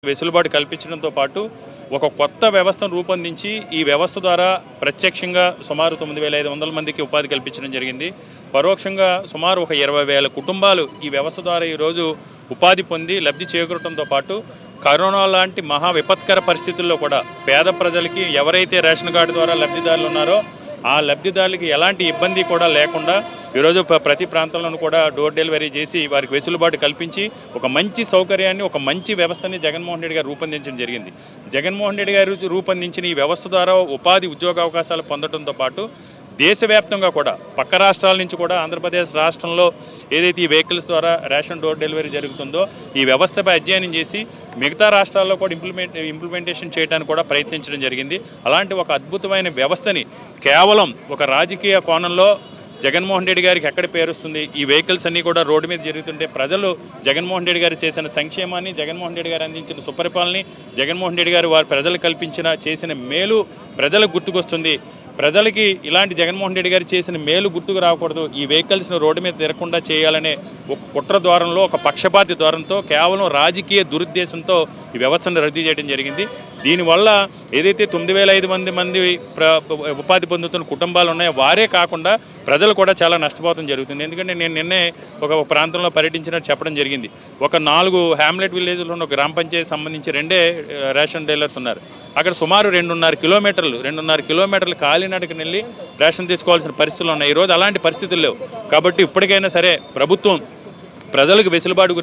వెసులుబాటు కల్పించడంతో పాటు ఒక కొత్త వ్యవస్థను రూపొందించి ఈ వ్యవస్థ ద్వారా ప్రత్యక్షంగా సుమారు 9,500 మందికి ఉపాధి కల్పించడం జరిగింది. పరోక్షంగా సుమారు ఒక 20,000 కుటుంబాలు ఈ వ్యవస్థ ద్వారా ఈరోజు ఉపాధి పొంది లబ్ధి చేకూరడంతో పాటు కరోనా లాంటి మహా విపత్కర పరిస్థితుల్లో కూడా పేద ప్రజలకి ఎవరైతే రేషన్ కార్డు ద్వారా లబ్ధిదారులు ఉన్నారో ఆ లబ్ధిదారులకి ఎలాంటి ఇబ్బంది కూడా లేకుండా ఈరోజు ప్రతి ప్రాంతంలోనూ కూడా డోర్ డెలివరీ చేసి వారికి వెసులుబాటు కల్పించి ఒక మంచి సౌకర్యాన్ని ఒక మంచి వ్యవస్థని జగన్మోహన్ రెడ్డి గారు రూపొందించడం జరిగింది. జగన్మోహన్ రెడ్డి గారు రూపొందించిన ఈ వ్యవస్థ ద్వారా ఉపాధి ఉద్యోగ అవకాశాలు పొందడంతో పాటు దేశవ్యాప్తంగా కూడా పక్క రాష్ట్రాల నుంచి కూడా ఆంధ్రప్రదేశ్ రాష్ట్రంలో ఏదైతే ఈ వెహికల్స్ ద్వారా రేషన్ డోర్ డెలివరీ జరుగుతుందో ఈ వ్యవస్థపై అధ్యయనం చేసి మిగతా రాష్ట్రాల్లో కూడా ఇంప్లిమెంటేషన్ చేయడానికి కూడా ప్రయత్నించడం జరిగింది. అలాంటి ఒక అద్భుతమైన వ్యవస్థని కేవలం ఒక రాజకీయ కోణంలో జగన్మోహన్ రెడ్డి గారికి ఎక్కడ పేరుస్తుంది, ఈ వెహికల్స్ అన్నీ కూడా రోడ్డు మీద జరుగుతుంటే ప్రజలు జగన్మోహన్ రెడ్డి గారు చేసిన సంక్షేమాన్ని, జగన్మోహన్ రెడ్డి గారు అందించిన సుపరిపాలనని, జగన్మోహన్ రెడ్డి గారు వారి ప్రజలు చేసిన మేలు ప్రజలకు గుర్తుకొస్తుంది. ప్రజలకి ఇలాంటి జగన్మోహన్ రెడ్డి గారు చేసిన మేలు గుర్తుకు రాకూడదు, ఈ వెహికల్స్ను రోడ్డు మీద తిరగకుండా చేయాలనే ఒక కుట్ర ద్వారంలో ఒక పక్షపాతి ద్వారంతో కేవలం రాజకీయ దురుద్దేశంతో ఈ వ్యవస్థను రద్దు చేయడం జరిగింది. దీనివల్ల ఏదైతే 9,500 మంది ఉపాధి పొందుతున్న కుటుంబాలు ఉన్నాయో వారే కాకుండా ప్రజలు కూడా చాలా నష్టపోవడం జరుగుతుంది. ఎందుకంటే నేను నిన్నే ఒక ప్రాంతంలో పర్యటించినట్టు చెప్పడం జరిగింది. ఒక 4 హ్యామ్లెట్ విలేజ్లో ఉన్న గ్రామ పంచాయతీ సంబంధించి 2 రేషన్ డీలర్స్ ఉన్నారు. అక్కడ సుమారు 2.5 కిలోమీటర్లు కాలినడకని వెళ్ళి రేషన్ తెచ్చుకోవాల్సిన పరిస్థితులు ఉన్నాయి. ఈరోజు అలాంటి పరిస్థితులు లేవు. కాబట్టి ఇప్పటికైనా సరే ప్రభుత్వం ప్రజలకు వెసులుబాటు